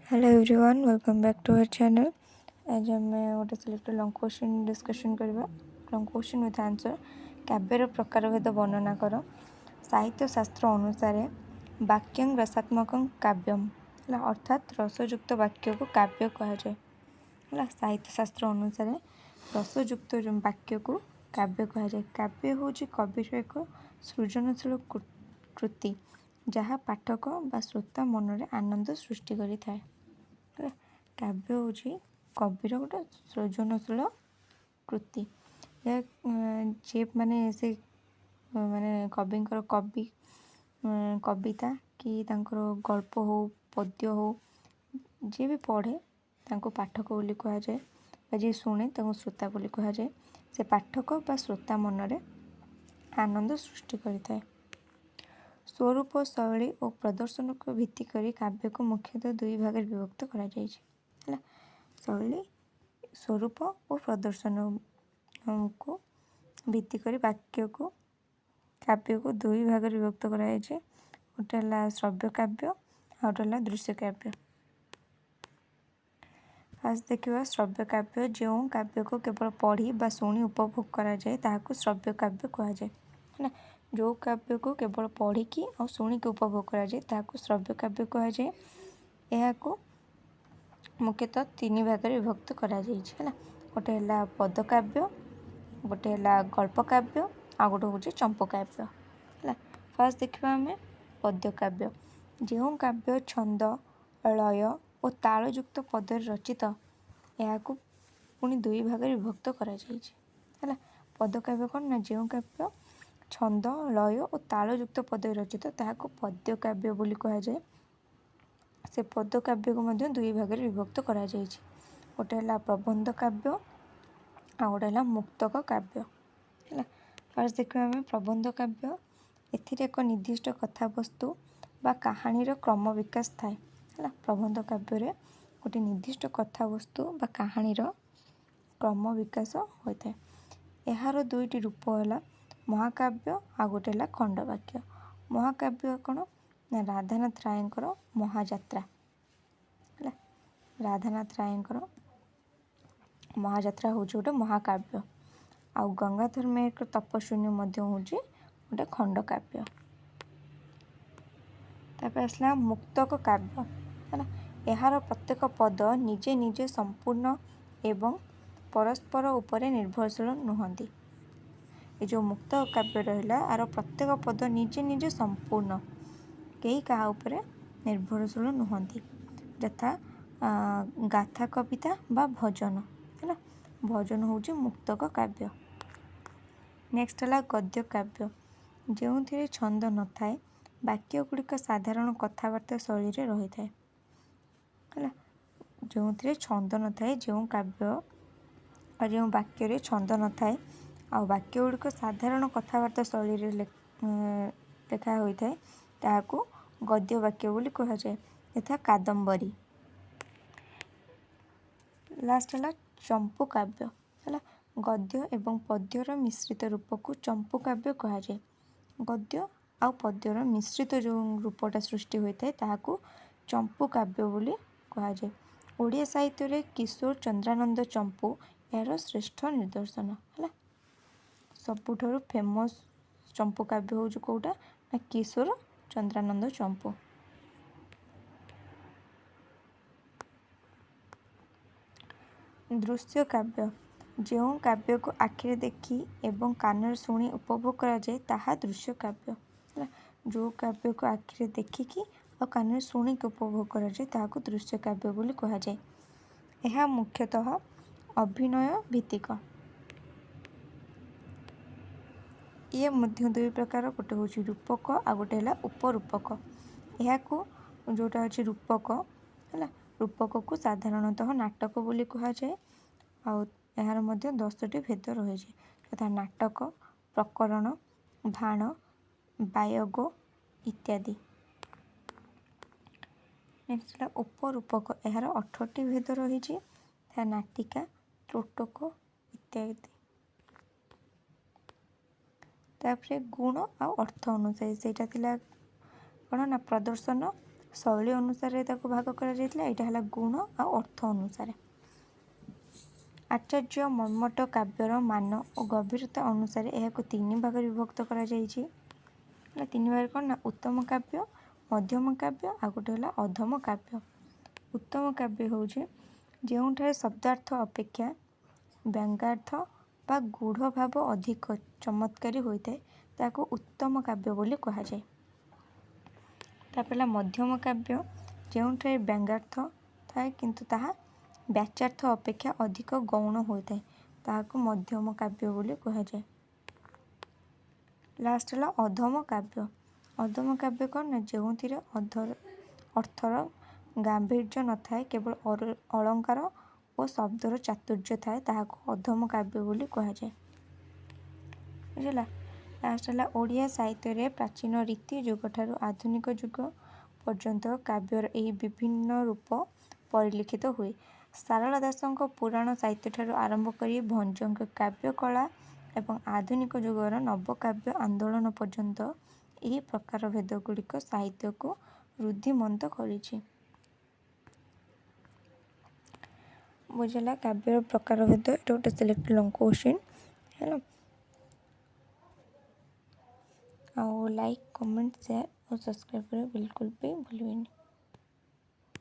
Hello everyone, welcome back to our channel. आज आम गोटे सिलेक्टेड लंग क्वेश्चन डिस्कशन करवा। Long question with answer. काव्यर प्रकारभेद वर्णना कर। साहित्य शास्त्र अनुसार वाक्यं रसात्मक काव्यम अर्थात रसयुक्त वाक्य को काव्य कह जाए। साहित्य शास्त्र अनुसार रसयुक्त वाक्य को काव्य कह जाए। काव्य हूँ कविर एक सृजनशील कृति जहाँ पाठक बा श्रोता मनरे आनंद सृष्टि करिथाए। काव्य हूँ कविर गोटे सृजनशील कृति जे माने से माने कविंकर कविता कि तांकर गल्प हो पद्य हो जे भी पढ़े तांको पाठक बोली कह जाए जे शुणे तांको श्रोता बोली कह जाए। से पाठक बा श्रोता मनरे आनंद सृष्टि करिथाए। स्वरूप शैली और प्रदर्शन को भित्ति करी काव्य को मुख्यतः दुई भाग विभक्त करा जायछि। शैली स्वरूप और प्रदर्शन को भित्ति करी वाक्य को काव्य को दुई भाग विभक्त करा जायछि। गोटे हला श्रव्य काव्य आ गोटे हला दृश्य काव्य। फास्ट देखिए श्रव्य काव्य जो काव्य को केवल पढ़ी बा शुणी उपभोग करा जाए ताहाको श्रव्य काव्य कहा जाए है। जो काव्य को केवल पढ़िकी और शुणिकी उपभोग करा जाए ताहाको श्रव्य काव्य कहा जाए। यह मुख्यतः तीन भाग विभक्त करा जाइछि है। गोटे हला पद काव्य, गोटे हला गल्प काव्य आ गोटे हूँ चंपू काव्य है। फास्ट देखा आम पद्य काव्य जो काव्य छंद लय और तालयुक्त पदर रचित यह पुणी दुई भाग विभक्त करा जाइछि है। पद काव्य कौन ना जो काव्य छंद लय और तालयुक्त पदर रचित ताहाको पद्य काव्य बोली कहा जाए। से पद काव्य को मध्य दुई भाग विभक्त करा जाइछि। गोटे हला प्रबंध काव्य आ गोटे हला मुक्तक काव्य है। फास्ट देखिए आम प्रबंध काव्य एथिरे एक निर्दिष्ट कथावस्तु बा कहानीर क्रम विकास थाए है। प्रबंध काव्य रे गोटे निर्दिष्ट कथावस्तु बा कहानीर क्रम विकास होता है। यार दुईटी रूप है महाकाव्य आ गोटे हला खंडवाक्य। महाकाव्य कौन ना राधानाथ रायंकर महाजात्रा है। राधानाथ रायंकर महाजात्रा हूँ गोटे महाकाव्य आ गंगाधर मेहर तपस्विनी मध्य हूँ गोटे खंडकाव्य। तापर आसला मुक्तक काव्य है। यार प्रत्येक पद निजे निजे संपूर्ण एवं परस्पर उपरे निर्भरशील नुहति। ये जो मुक्त काव्य रहा यार प्रत्येक पद निजे निजे संपूर्ण कई क्या उपरे निर्भरशील नुहति। यथा गाथा कविता बा भजन है। भजन हूँ मुक्तक काव्य। नेक्स्ट है गद्य काव्य जो छंद न थाए वाक्य गुड़िक साधारण कथबार्ता शैली रे रही थाए है। जो छंद न थाए जो काव्य और जो वाक्य छंद न थाए आ वाक्य गुड़िक साधारण कथबार्ता शैली रे लेखा होता है ताहाको गद्य वाक्य बोली कहा जाए। यथा कादम्बरी। लास्ट है चंपू काव्य है। गद्य एवं पद्यर मिश्रित रूप को चंपू काव्य कहा जाए। गद्य आ पद्यर मिश्रित जो रूपटा सृष्टि होता है ताहाको चंपू काव्य बोली कहा जाए। ओडिया साहित्य रे किशोर चंद्रानंद चंपू यार श्रेष्ठ निदर्शन है। सबुठारु फेमस चंपू काव्य हूँ कौटा ना किशोर चंद्रानंद चंपू। दृश्य काव्य जो काव्य को आखिरे देखी एवं कान शुणी उपभोग करा जाए ताहा दृश्य काव्य है। जो काव्य को आखिरे देखिकी और कान शुणी उपभोग करा जाए ताहाको दृश्य काव्य बोली कहा जाए। यह मुख्यतः अभिनय भित्तिक। ये मध्य दुई प्रकार गोटे हूँ रूपक आ गोटे है उपरूपक। यह जोटा अच्छी रूपक है रूपक को साधारणतः नाटक बोली कहा जाए। यार मध्य 10टी भेद रही यथा नाटक प्रकरण भाण बायग इत्यादि। नेक्स्ट है उपरूपक यार 18टी भेद रही नाटिका त्रोटक इत्यादि। तापर गुण आ अर्थ अनुसार सेटा थिला कौन ना प्रदर्शन शैली अनुसार ताको भाग करा एटा हला गुण आ अर्थ अनुसार। आचार्य मर्मट काव्यर मान और गभीरता अनुसार यह तीन भाग विभक्त करा जायछि। तीन भाग कौन ना उत्तम काव्य, मध्यम काव्य आ गोटे है अधम काव्य। उत्तम काव्य होउछि ଯେଉଁଠାରେ शब्दार्थ अपेक्षा व्यंग्यार्थ बा गूढ़ भाव अधिक चमत्कारी होता है ताको उत्तम काव्य बोली कहा जाए। तापर मध्यम काव्य ଯେଉଁଠାରେ व्यंग्यार्थ थाए किंतु ताहा व्याच्यार्थ अपेक्षा अधिक गौण होता है ताहाको मध्यम काव्य बोली कहा जाए। लास्ट है अधम काव्य। अधम काव्य कौन ना ଯେଉଁଥିରେ अर्थर गांभीर्य न थाए केवल अलंकार और शब्दर चातुर्य थाए ताहाको अधम काव्य बोली कहा जाए। बुझला। लास्ट है ओडिया साहित्य रे प्राचीन रीति युग ठारू आधुनिक युग पर्यंत काव्यर एही विभिन्न रूप परिलिखित हुए। सारला दासଙ୍କ पुराण साहित्य ठारू आरंभ करी भंजଙ୍କ काव्य कला एवं आधुनिक युगर नवकाव्य आंदोलन पर्यंत यही प्रकार भेद गुड़िक साहित्य को रुद्धिमंत करिछि। बुझला काव्यर प्रकार भेद एटा गोटे सिलेक्ट लॉन्ग क्वेश्चन है। लाइक कमेंट शेयर और सब्सक्राइब करें बिल्कुल भी भूलिएनि।